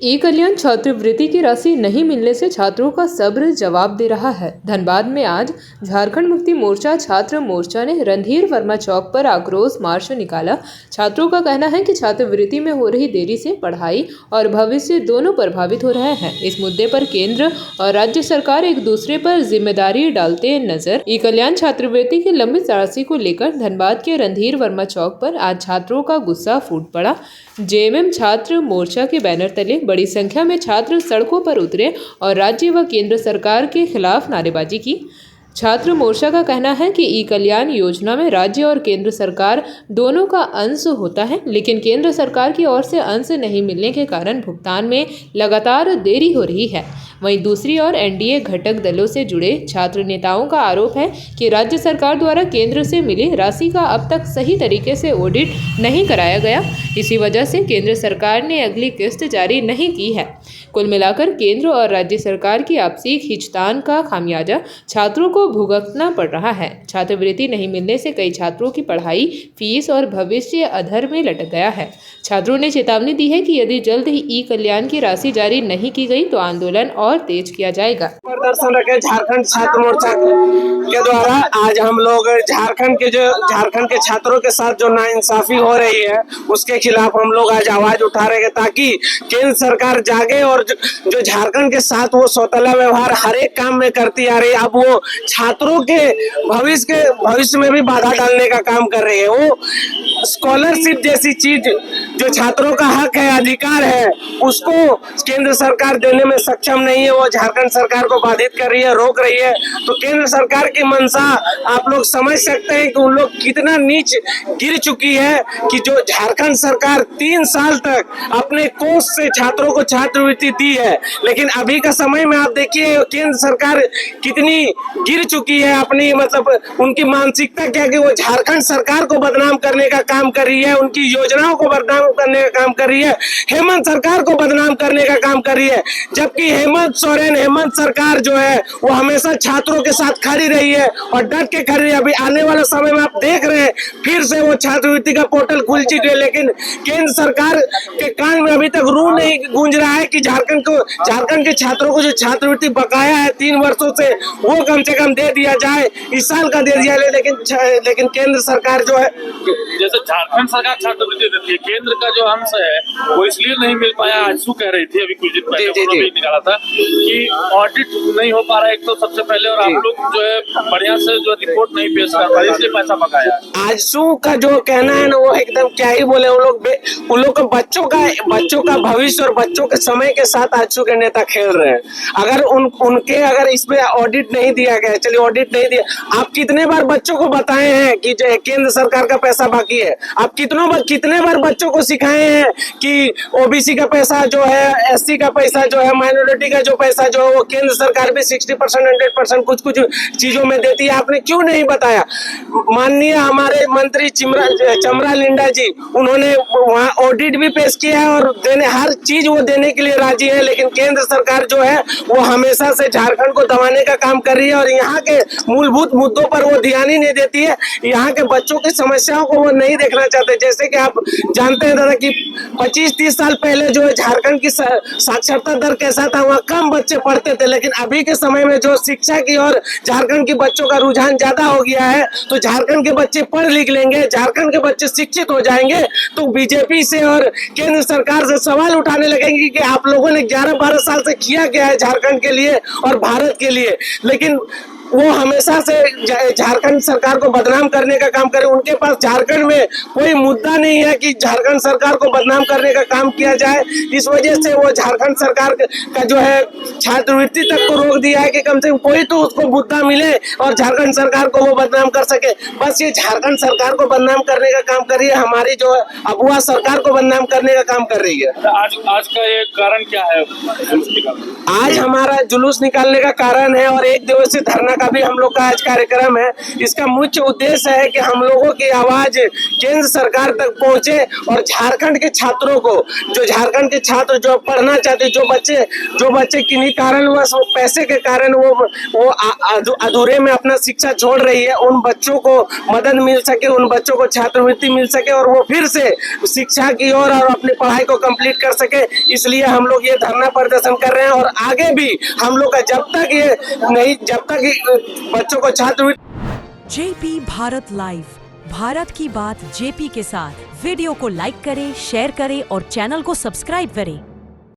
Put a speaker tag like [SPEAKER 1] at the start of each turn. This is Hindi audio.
[SPEAKER 1] ई कल्याण छात्रवृत्ति की राशि नहीं मिलने से छात्रों का सब्र जवाब दे रहा है। धनबाद में आज झारखंड मुक्ति मोर्चा छात्र मोर्चा ने रणधीर वर्मा चौक पर आक्रोश मार्च निकाला। छात्रों का कहना है कि छात्रवृत्ति में हो रही देरी से पढ़ाई और भविष्य दोनों प्रभावित हो रहे हैं। इस मुद्दे पर केंद्र और राज्य सरकार एक दूसरे पर जिम्मेदारी डालते नजर। ई कल्याण छात्रवृत्ति की लंबित राशि को लेकर धनबाद के रणधीर वर्मा चौक पर आज छात्रों का गुस्सा फूट पड़ा। जेएमएम छात्र मोर्चा के बैनर तले बड़ी संख्या में छात्र सड़कों पर उतरे और राज्य व केंद्र सरकार के खिलाफ नारेबाजी की। छात्र मोर्चा का कहना है कि ई कल्याण योजना में राज्य और केंद्र सरकार दोनों का अंश होता है, लेकिन केंद्र सरकार की ओर से अंश नहीं मिलने के कारण भुगतान में लगातार देरी हो रही है। वहीं दूसरी ओर एनडीए घटक दलों से जुड़े छात्र नेताओं का आरोप है कि राज्य सरकार द्वारा केंद्र से मिली राशि का अब तक सही तरीके से ऑडिट नहीं कराया गया। इसी वजह से केंद्र सरकार ने अगली किस्त जारी नहीं की है। कुल मिलाकर केंद्र और राज्य सरकार की आपसी खींचतान का खामियाजा छात्रों को भुगतना पड़ रहा है। छात्रवृत्ति नहीं मिलने से कई छात्रों की पढ़ाई, फीस और भविष्य अधर में लटक गया है। छात्रों ने चेतावनी दी है कि यदि जल्द ही ई कल्याण की राशि जारी नहीं की गई तो आंदोलन और तेज किया जाएगा।
[SPEAKER 2] प्रदर्शन रखे झारखंड छात्र मोर्चा के द्वारा आज हम लोग झारखंड के छात्रों के साथ जो नाइंसाफी हो रही है उसके खिलाफ हम लोग आज आवाज उठा रहे हैं, ताकि केंद्र सरकार जागे और जो झारखंड के साथ वो सौतेला व्यवहार हर एक काम में करती आ रही है, अब वो छात्रों के भविष्य में भी बाधा डालने का काम कर रही है। वो स्कॉलरशिप जैसी चीज जो छात्रों का हक है, अधिकार है, उसको केंद्र सरकार देने में सक्षम नहीं है। वो झारखंड सरकार को बाधित कर रही है, रोक रही है। तो केंद्र सरकार की मंशा आप लोग समझ सकते हैं कि उन लोग कितना नीच गिर चुकी है कि जो झारखंड सरकार 3 साल तक अपने कोष से छात्रों को छात्रवृत्ति दी है, लेकिन अभी का समय में आप देखिए केंद्र सरकार कितनी गिर चुकी है। अपनी उनकी मानसिकता क्या कि वो झारखंड सरकार को बदनाम करने का काम कर रही है, उनकी योजनाओं को बदनाम करने का काम कर रही है, हेमंत सरकार को बदनाम करने का काम कर रही है। जबकि हेमंत सरकार जो है वो हमेशा छात्रों के साथ खड़ी रही है और डट के खड़ी रही है। अभी आने वाले समय में आप देख रहे हैं फिर से वो छात्रवृत्ति का पोर्टल खुल चुकी है, लेकिन केंद्र सरकार के कान में अभी तक रू नहीं गूंज रहा है कि झारखंड के छात्रों को जो छात्रवृत्ति बकाया है 3 वर्षों से वो कम से कम दे दिया जाए, इस साल का दे दिया जाए। लेकिन केंद्र सरकार जो है,
[SPEAKER 3] जैसे झारखंड सरकार छात्रवृत्ति देती है, केंद्र का जो अंश है वो इसलिए नहीं मिल पाया। आजसू कह रही थी अभी कुछ दिन पहले उन्होंने भी निकाला था कि ऑडिट नहीं हो पा रहा है एक तो सबसे पहले, और आप लोग जो है बढ़िया से जो रिपोर्ट नहीं पेश कर पा रहे, इसलिए पैसा बकाया।
[SPEAKER 2] आजसू का जो कहना है ना वो एकदम क्या ही बोले। उन लोग बच्चों का भविष्य और बच्चों के समय के साथ आजसू के नेता खेल रहे हैं। अगर इसमें ऑडिट नहीं दिया गया, चलिए ऑडिट नहीं दिया, आप कितने बार बच्चों को बताए हैं कि जो केंद्र सरकार का पैसा बाकी है? आप कितने बार बच्चों को सिखाए हैं कि ओबीसी का पैसा जो है, एससी का पैसा जो है, माइनॉरिटी का जो पैसा जो है वो केंद्र सरकार भी 60% 100% कुछ चीजों में देती है? आपने क्यों नहीं बताया? माननीय हमारे मंत्री चमरा लिंडा जी, उन्होंने वहाँ ऑडिट भी पेश किया है और हर चीज वो देने के लिए राजी है, लेकिन केंद्र सरकार जो है वो हमेशा से झारखंड को दबाने का काम कर रही है और यहाँ के मूलभूत मुद्दों पर वो ध्यान ही नहीं देती है। यहाँ के बच्चों की समस्याओं को वो नहीं देखना चाहते। जैसे कि आप जानते हैं दादा कि 25-30 साल पहले जो है झारखंड की साक्षरता दर कैसा था, वहाँ कम बच्चे पढ़ते थे, लेकिन अभी के समय में जो शिक्षा की और झारखंड के बच्चों का रुझान ज्यादा हो गया है, तो झारखंड के बच्चे पढ़ लिख लेंगे, झारखंड के बच्चे शिक्षित हो जाएंगे, तो बीजेपी से और केंद्र सरकार से सवाल उठाने लगेंगे कि आप लोगों ने 11-12 साल से किया क्या है झारखंड के लिए और भारत के लिए। लेकिन वो हमेशा से झारखंड सरकार को बदनाम करने का काम करे। उनके पास झारखंड में कोई मुद्दा नहीं है कि झारखंड सरकार को बदनाम करने का काम किया जाए। इस वजह से वो झारखंड सरकार का जो है छात्रवृत्ति तक को रोक दिया है कि कम से कम कोई तो उसको मुद्दा मिले और झारखंड सरकार को वो बदनाम कर सके। बस ये झारखंड सरकार को बदनाम करने का काम कर रही है, हमारी जो अगुआ सरकार को बदनाम करने का काम कर रही है।
[SPEAKER 3] आज का ये कारण क्या है?
[SPEAKER 2] आज हमारा जुलूस निकालने का कारण है और 1 दिवसीय धरना का भी हम लोग का आज कार्यक्रम है। इसका मुख्य उद्देश्य है कि हम लोगों की आवाज केंद्र सरकार तक पहुंचे और झारखंड के छात्रों को, जो झारखंड के छात्र जो पढ़ना चाहते, जो बच्चे किन्हीं कारणवश वो पैसे के कारण वो अधूरे में अपना शिक्षा छोड़ रही है, उन बच्चों को मदद मिल सके, उन बच्चों को छात्रवृत्ति मिल सके और वो फिर से शिक्षा की ओर और अपनी पढ़ाई को कंप्लीट कर सके। इसलिए हम लोग ये धरना प्रदर्शन कर रहे हैं और आगे भी हम लोग का जब तक बच्चों को छात्रवृत्ति।
[SPEAKER 4] जेपी भारत लाइव, भारत की बात जेपी के साथ। वीडियो को लाइक करें, शेयर करें और चैनल को सब्सक्राइब करें।